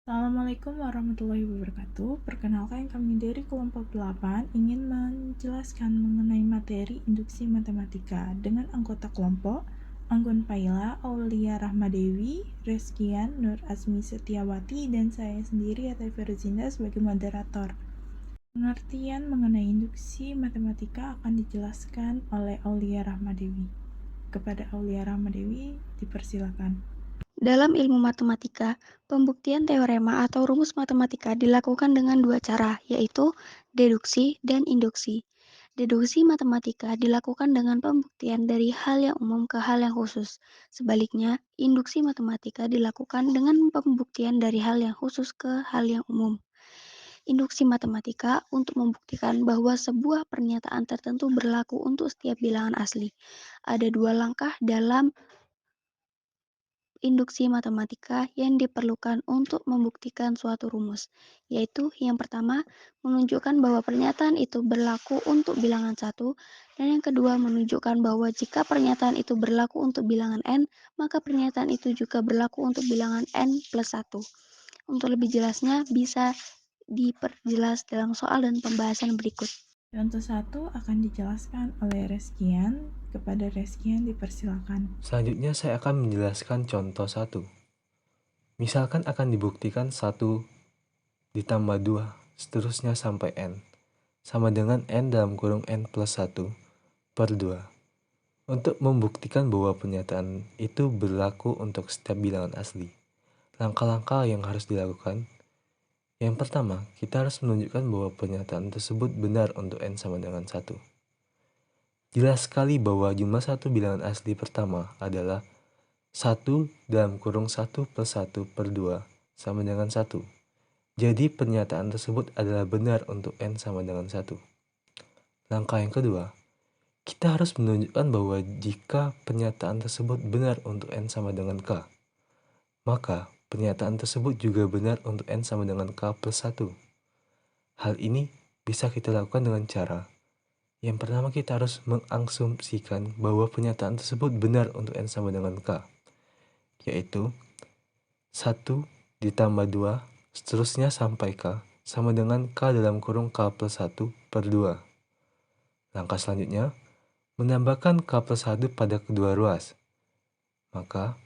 Assalamualaikum warahmatullahi wabarakatuh. Perkenalkan kami dari kelompok 8 ingin menjelaskan mengenai materi induksi matematika dengan anggota kelompok Anggun Paila, Aulia Rahmadewi, Reskian, Nur Azmi Setiawati, dan saya sendiri Yata Firzinda sebagai moderator. Pengertian mengenai induksi matematika akan dijelaskan oleh Aulia Rahmadewi. Kepada Aulia Rahmadewi, dipersilakan. Dalam ilmu matematika, pembuktian teorema atau rumus matematika dilakukan dengan dua cara, yaitu deduksi dan induksi. Deduksi matematika dilakukan dengan pembuktian dari hal yang umum ke hal yang khusus. Sebaliknya, induksi matematika dilakukan dengan pembuktian dari hal yang khusus ke hal yang umum. Induksi matematika untuk membuktikan bahwa sebuah pernyataan tertentu berlaku untuk setiap bilangan asli. Ada dua langkah dalam induksi matematika yang diperlukan untuk membuktikan suatu rumus, yaitu yang pertama, menunjukkan bahwa pernyataan itu berlaku untuk bilangan 1, dan yang kedua, menunjukkan bahwa jika pernyataan itu berlaku untuk bilangan n, maka pernyataan itu juga berlaku untuk bilangan n plus 1. Untuk lebih jelasnya, bisa diperjelas dalam soal dan pembahasan berikut. Contoh 1 akan dijelaskan oleh Reskian. Kepada Reskian dipersilakan. Selanjutnya saya akan menjelaskan contoh 1. Misalkan akan dibuktikan 1 ditambah 2 seterusnya sampai n sama dengan n dalam kurung n plus 1 per 2. Untuk membuktikan bahwa pernyataan itu berlaku untuk setiap bilangan asli, langkah-langkah yang harus dilakukan. Yang pertama, kita harus menunjukkan bahwa pernyataan tersebut benar untuk n sama dengan 1. Jelas sekali bahwa jumlah satu bilangan asli pertama adalah 1 dalam kurung 1 plus 1 per 2 sama dengan 1. Jadi pernyataan tersebut adalah benar untuk n sama dengan 1. Langkah yang kedua, kita harus menunjukkan bahwa jika pernyataan tersebut benar untuk n sama dengan k, maka pernyataan tersebut juga benar untuk n sama dengan k plus 1. Hal ini bisa kita lakukan dengan cara, yang pertama kita harus mengasumsikan bahwa pernyataan tersebut benar untuk n sama dengan k, yaitu 1 ditambah 2 seterusnya sampai k sama dengan k dalam kurung k plus 1 per 2. Langkah selanjutnya, menambahkan k plus 1 pada kedua ruas. Maka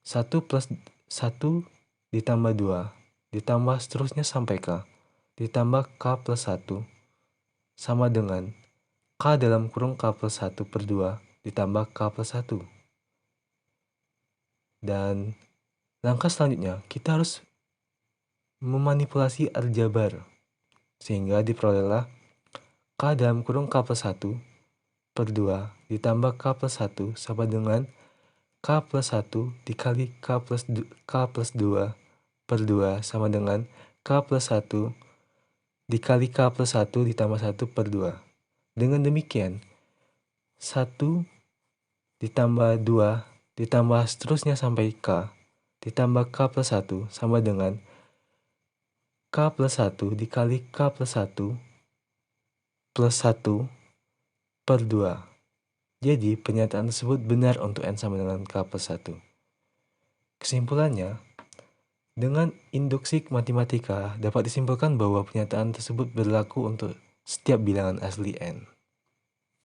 1 plus 1 ditambah 2 ditambah seterusnya sampai k ditambah k plus 1 sama dengan k dalam kurung k plus 1 per 2 ditambah k plus 1. Dan langkah selanjutnya, kita harus memanipulasi aljabar sehingga diperolehlah k dalam kurung k plus 1 per 2 ditambah k plus 1 sama dengan k plus 1 dikali k plus 2 per 2 sama dengan k plus 1 dikali k plus 1 ditambah 1 per 2. Dengan demikian, 1 ditambah 2 ditambah seterusnya sampai k ditambah k plus 1 sama dengan k plus 1 dikali k plus 1 plus 1 per 2. Jadi pernyataan tersebut benar untuk n sama dengan k plus 1. Kesimpulannya, dengan induksi matematika dapat disimpulkan bahwa pernyataan tersebut berlaku untuk setiap bilangan asli n.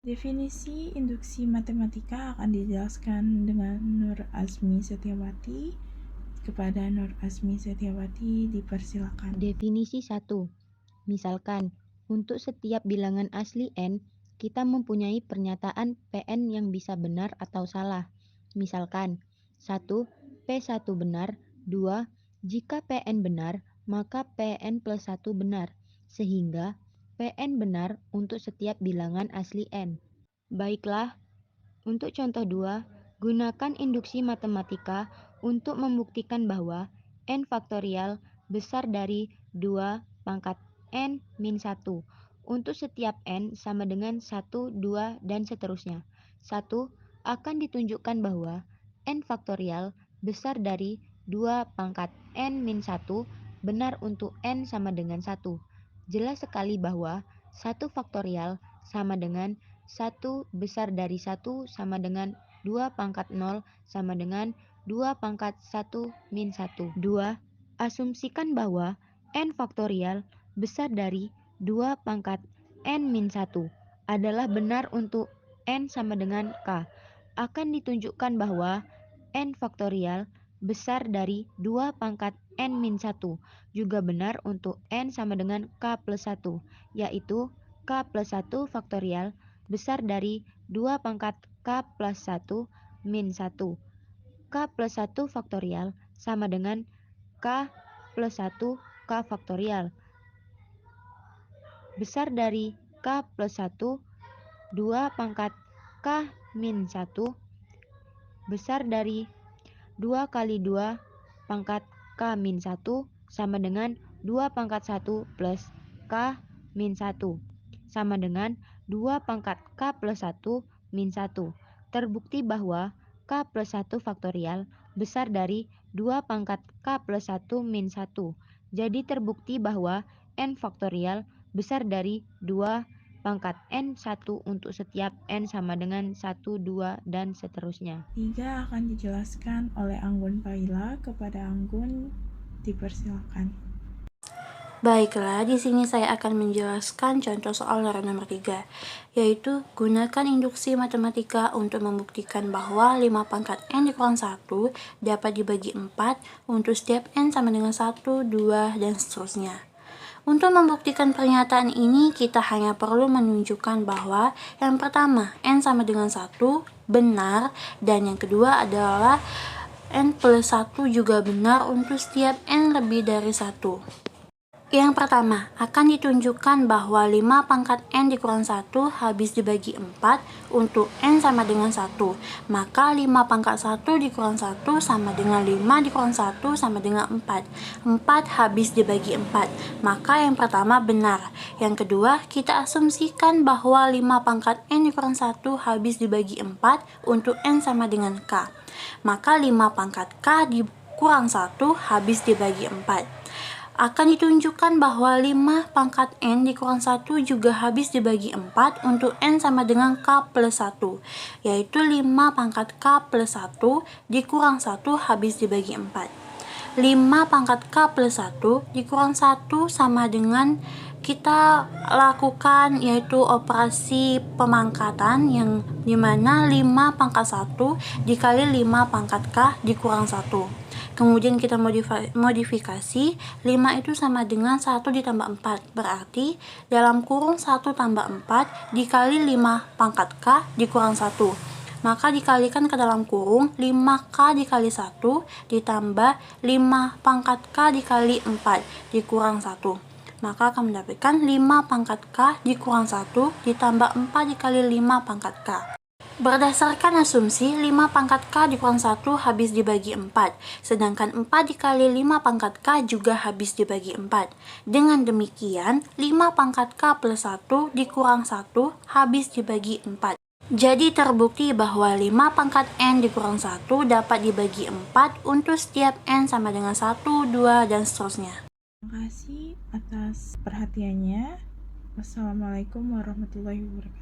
Definisi induksi matematika akan dijelaskan dengan Nur Azmi Setiawati. Kepada Nur Azmi Setiawati dipersilakan. Definisi 1. Misalkan, untuk setiap bilangan asli n, kita mempunyai pernyataan Pn yang bisa benar atau salah. Misalkan, 1. P1 benar, 2. Jika Pn benar, maka Pn plus 1 benar, sehingga Pn benar untuk setiap bilangan asli n. Baiklah, untuk contoh 2, gunakan induksi matematika untuk membuktikan bahwa n faktorial besar dari 2 pangkat n min 1 untuk setiap n sama dengan 1, 2, dan seterusnya. 1. Akan ditunjukkan bahwa n faktorial besar dari 2 pangkat n min 1 benar untuk n sama dengan 1. Jelas sekali bahwa 1 faktorial sama dengan 1 besar dari 1 sama dengan 2 pangkat 0 sama dengan 2 pangkat 1 min 1. 2. Asumsikan bahwa n faktorial besar dari 2 pangkat n-1 adalah benar untuk n sama dengan k. Akan ditunjukkan bahwa n faktorial besar dari 2 pangkat n-1 juga benar untuk n sama dengan k plus 1, yaitu k plus 1 faktorial besar dari 2 pangkat k plus 1 min 1. K plus 1 faktorial sama dengan k plus 1 k faktorial besar dari k plus 1 2 pangkat k min 1 besar dari 2 kali 2 pangkat k min 1 sama dengan 2 pangkat 1 plus k min 1 sama dengan 2 pangkat k plus 1 min 1. Terbukti bahwa k plus 1 faktorial besar dari 2 pangkat k plus 1 min 1. Jadi terbukti bahwa n faktorial besar dari 2 pangkat n1 untuk setiap n sama dengan 1, 2, dan seterusnya. 3 akan dijelaskan oleh Anggun Paila. Kepada Anggun, dipersilakan. Baiklah, di sini saya akan menjelaskan contoh soal nomor 3, yaitu gunakan induksi matematika untuk membuktikan bahwa 5 pangkat n dikurang 1 dapat dibagi 4 untuk setiap n sama dengan 1, 2, dan seterusnya. Untuk membuktikan pernyataan ini, kita hanya perlu menunjukkan bahwa yang pertama, n sama dengan 1, benar, dan yang kedua adalah n plus 1 juga benar untuk setiap n lebih dari 1. Yang pertama, akan ditunjukkan bahwa 5 pangkat n dikurang 1 habis dibagi 4 untuk n sama dengan 1. Maka 5 pangkat 1 dikurang 1 sama dengan 5 dikurang 1 sama dengan 4. 4 habis dibagi 4. Maka yang pertama benar. Yang kedua, kita asumsikan bahwa 5 pangkat n dikurang 1 habis dibagi 4 untuk n sama dengan k. Maka 5 pangkat k dikurang 1 habis dibagi 4. Akan ditunjukkan bahwa 5 pangkat n dikurang 1 juga habis dibagi 4 untuk n sama dengan k plus 1, yaitu 5 pangkat k plus 1 dikurang 1 habis dibagi 4. 5 pangkat k plus 1 dikurang 1 sama dengan kita lakukan yaitu operasi pemangkatan yang dimana 5 pangkat 1 dikali 5 pangkat k dikurang 1. Kemudian kita modifikasi 5 itu sama dengan 1 ditambah 4, berarti dalam kurung 1 tambah 4 dikali 5 pangkat k dikurang 1. Maka dikalikan ke dalam kurung 5k dikali 1 ditambah 5 pangkat k dikali 4 dikurang 1. Maka akan mendapatkan 5 pangkat k dikurang 1 ditambah 4 dikali 5 pangkat k. Berdasarkan asumsi 5 pangkat k dikurang 1 habis dibagi 4, sedangkan 4 dikali 5 pangkat k juga habis dibagi 4. Dengan demikian, 5 pangkat k plus 1 dikurang 1 habis dibagi 4. Jadi terbukti bahwa 5 pangkat n dikurang 1 dapat dibagi 4 untuk setiap n sama dengan 1, 2, dan seterusnya. Terima kasih atas perhatiannya. Wassalamualaikum warahmatullahi wabarakatuh.